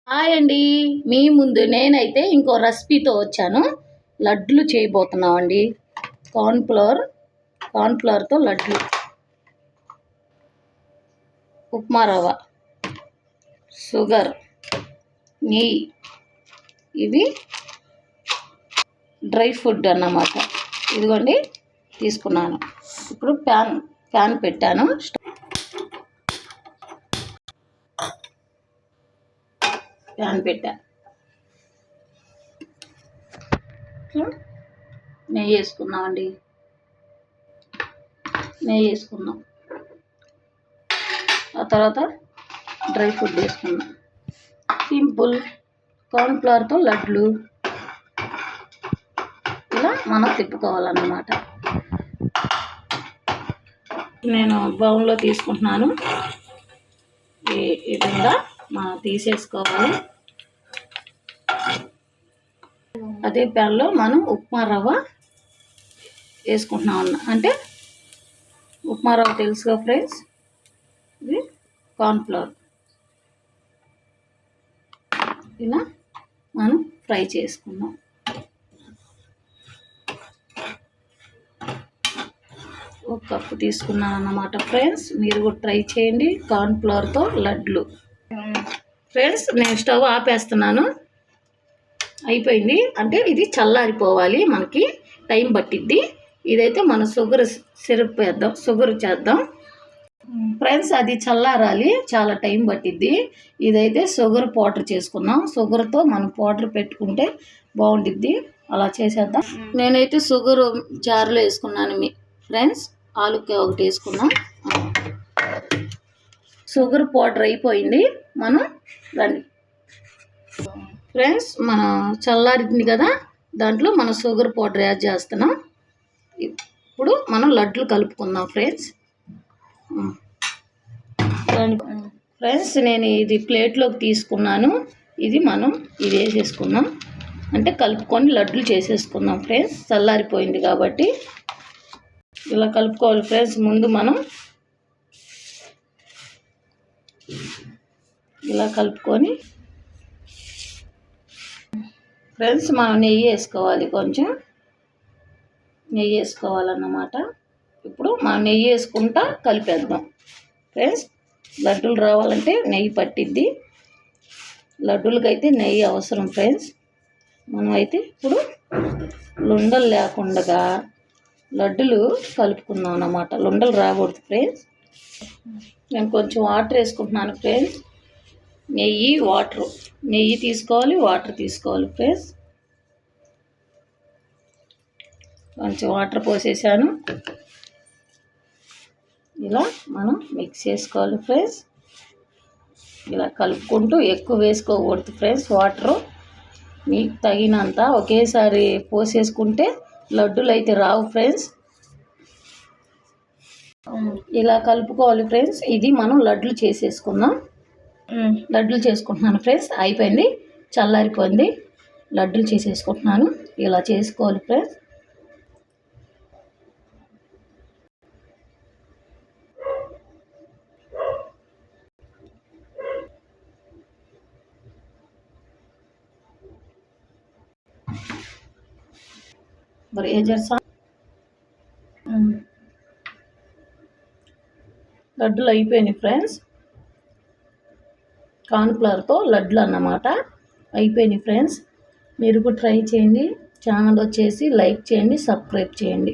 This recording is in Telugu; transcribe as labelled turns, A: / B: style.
A: హాయ్ అండి. మీ ముందు నేనైతే ఇంకో రెసిపీతో వచ్చాను. లడ్లు చేయబోతున్నామండి. కార్న్ఫ్లవర్తో లడ్లు, ఉప్మా రవ్వ, షుగర్, నెయ్యి, ఇవి డ్రై ఫుడ్ అన్నమాట. ఇదిగోండి తీసుకున్నాను. ఇప్పుడు ప్యాన్ పెట్టాను. ప్యాన్ పెట్టా. నెయ్యి వేసుకున్నామండి. నెయ్యి వేసుకున్నాం. ఆ తర్వాత డ్రై ఫ్రూట్ వేసుకున్నాం. సింపుల్ కార్న్ఫ్లవర్తో లడ్లు ఇలా మనం తిప్పుకోవాలన్నమాట. నేను బౌల్లో తీసుకుంటున్నాను. ఈ విధంగా మనం తీసేసుకోవాలి. అదే ప్యాన్లో మనం ఉప్మా రవ్వ వేసుకుంటున్నాం. అంటే ఉప్మా రవ్వ తెలుసుగా ఫ్రెండ్స్, ఇది కార్న్ఫ్లవర్. ఇలా మనం ఫ్రై చేసుకుందాం. ఒక కప్పు తీసుకున్నాను అన్నమాట ఫ్రెండ్స్. మీరు కూడా ట్రై చేయండి కార్న్ఫ్లవర్తో లడ్లు. ఫ్రెండ్స్ నేను స్టవ్ ఆపేస్తున్నాను. అయిపోయింది. అంటే ఇది చల్లారిపోవాలి, మనకి టైం పట్టిద్ది. ఇదైతే మనం షుగర్ సిరప్ వేద్దాం, షుగర్ చేద్దాం ఫ్రెండ్స్. అది చల్లారాలి, చాలా టైం పట్టిద్ది. ఇదైతే షుగర్ పౌడర్ చేసుకున్నాం. షుగర్తో మనం పౌడర్ పెట్టుకుంటే బాగుండిద్ది. అలా చేసేద్దాం. నేనైతే షుగర్ జార్లో వేసుకున్నాను ఫ్రెండ్స్. ఆలుకి ఒకటి వేసుకున్నాం. షుగర్ పౌడర్ అయిపోయింది. మనం రండి ఫ్రెండ్స్, మన చల్లారింది కదా, దాంట్లో మనం షుగర్ పౌడర్ యాడ్ చేస్తున్నాం. ఇప్పుడు మనం లడ్లు కలుపుకుందాం ఫ్రెండ్స్. ఫ్రెండ్స్ నేను ఇది ప్లేట్లోకి తీసుకున్నాను. ఇది మనం ఇది వేసేసుకుందాం. అంటే కలుపుకొని లడ్లు చేసేసుకుందాం ఫ్రెండ్స్. చల్లారిపోయింది కాబట్టి ఇలా కలుపుకోవాలి ఫ్రెండ్స్. ముందు మనం ఇలా కలుపుకొని ఫ్రెండ్స్ మనం నెయ్యి వేసుకోవాలి. కొంచెం నెయ్యి వేసుకోవాలన్నమాట. ఇప్పుడు మనం నెయ్యి వేసుకుంటా కలిపేద్దాం ఫ్రెండ్స్. లడ్డూలు రావాలంటే నెయ్యి పట్టిద్ది. లడ్డూలకైతే నెయ్యి అవసరం ఫ్రెండ్స్. మనం అయితే ఇప్పుడు లుండలు లేకుండా లడ్డులు కలుపుకుందాం అన్నమాట. లుండలు రాకూడదు ఫ్రెండ్స్. నేను కొంచెం వాటర్ వేసుకుంటున్నాను ఫ్రెండ్స్. నెయ్యి తీసుకోవాలి, వాటర్ తీసుకోవాలి ఫ్రెండ్స్. కొంచెం వాటర్ పోసేసాను. ఇలా మనం మిక్స్ చేసుకోవాలి ఫ్రెండ్స్. ఇలా కలుపుకుంటూ ఎక్కువ వేసుకోకూడదు ఫ్రెండ్స్. వాటరు మీకు తగినంత ఒకేసారి పోసేసుకుంటే లడ్డూలు అయితే రావు ఫ్రెండ్స్. ఇలా కలుపుకోవాలి ఫ్రెండ్స్. ఇది మనం లడ్లు చేసేసుకుందాం. లడ్లు చేసుకుంటున్నాను ఫ్రెండ్స్. అయిపోయింది, చల్లారిపోయింది. లడ్డూలు చేసేసుకుంటున్నాను. ఇలా చేసుకోవాలి ఫ్రెండ్స్. మరి లడ్డులు అయిపోయినాయి ఫ్రెండ్స్. కార్న్ఫ్లవర్తో లడ్లు అన్నమాట అయిపోయినాయి ఫ్రెండ్స్. మీరు కూడా ట్రై చేయండి. ఛానల్ వచ్చేసి లైక్ చేయండి, సబ్స్క్రైబ్ చేయండి.